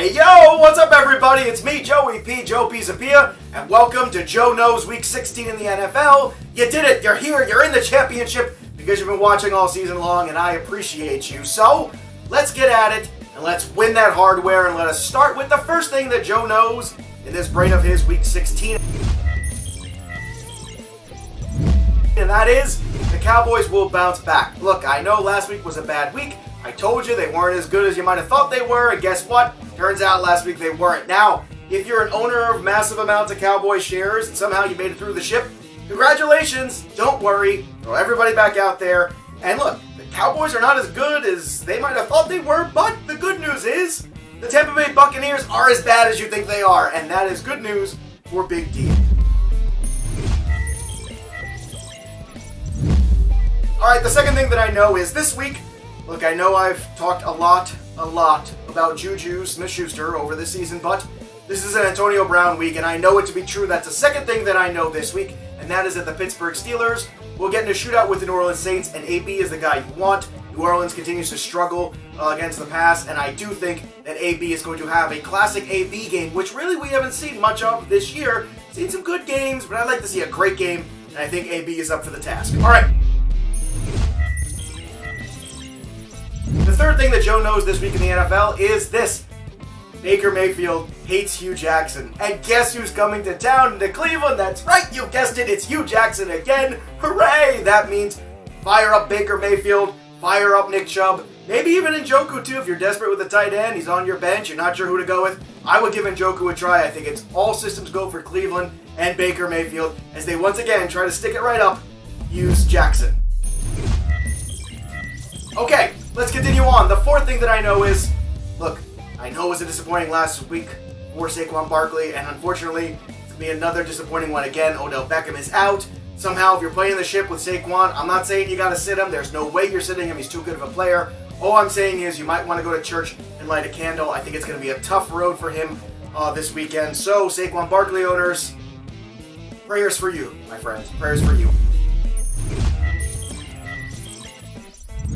Hey yo, what's up everybody? It's me, Joey P, Joe Pisapia, and welcome to Joe Knows Week 16 in the NFL. You did it, you're here, you're in the championship because you've been watching all season long and I appreciate you. So, let's get at it and let's win that hardware and let us start with the first thing that Joe knows in this brain of his Week 16. And that is, the Cowboys will bounce back. Look, I know last week was a bad week. I told you they weren't as good as you might have thought they were, and guess what? Turns out last week they weren't. Now, if you're an owner of massive amounts of Cowboys shares and somehow you made it through the ship, congratulations, don't worry, throw everybody back out there. And look, the Cowboys are not as good as they might have thought they were, but the good news is, the Tampa Bay Buccaneers are as bad as you think they are, and that is good news for Big D. Alright, the second thing that I know is this week, look, I know I've talked a lot about Juju Smith-Schuster over this season, but this is an Antonio Brown week, and I know it to be true. That's the second thing that I know this week, and that is that the Pittsburgh Steelers will get in a shootout with the New Orleans Saints, and AB is the guy you want. New Orleans continues to struggle against the pass, and I do think that AB is going to have a classic AB game, which really we haven't seen much of this year. Seen some good games, but I'd like to see a great game, and I think AB is up for the task. All right. The third thing that Joe knows this week in the NFL is this. Baker Mayfield hates Hue Jackson. And guess who's coming to town, to Cleveland? That's right, you guessed it, it's Hue Jackson again. Hooray! That means fire up Baker Mayfield, fire up Nick Chubb, maybe even Njoku too if you're desperate with a tight end, he's on your bench, you're not sure who to go with. I would give Njoku a try. I think it's all systems go for Cleveland and Baker Mayfield as they once again try to stick it right up, Hue Jackson. Okay, let's continue on. The fourth thing that I know is, look, I know it was a disappointing last week for Saquon Barkley, and unfortunately, it's going to be another disappointing one again. Odell Beckham is out. Somehow, if you're playing the ship with Saquon, I'm not saying you got to sit him. There's no way you're sitting him. He's too good of a player. All I'm saying is you might want to go to church and light a candle. I think it's going to be a tough road for him this weekend. So, Saquon Barkley owners, prayers for you, my friends. Prayers for you.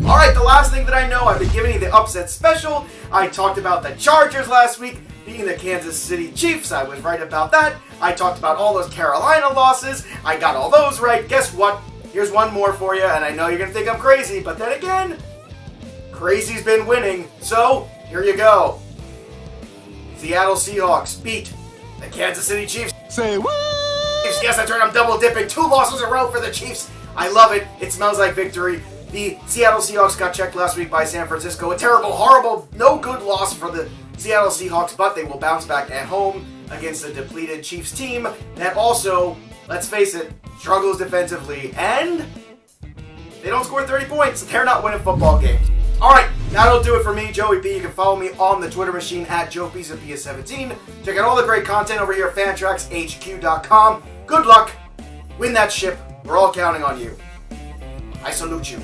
Alright, the last thing that I know, I've been giving you the upset special. I talked about the Chargers last week beating the Kansas City Chiefs. I was right about that. I talked about all those Carolina losses. I got all those right. Guess what? Here's one more for you, and I know you're going to think I'm crazy, but then again, crazy's been winning. So, here you go. Seattle Seahawks beat the Kansas City Chiefs. Say what? Yes, that's right, I'm double dipping. 2 losses in a row for the Chiefs. I love it. It smells like victory. The Seattle Seahawks got checked last week by San Francisco. A terrible, horrible, no good loss for the Seattle Seahawks, but they will bounce back at home against a depleted Chiefs team that also, let's face it, struggles defensively, and they don't score 30 points. They're not winning football games. All right, that'll do it for me, Joey P. You can follow me on the Twitter machine at JoePisapia17. Check out all the great content over here at FantraxHQ.com. Good luck. Win that ship. We're all counting on you. I salute you.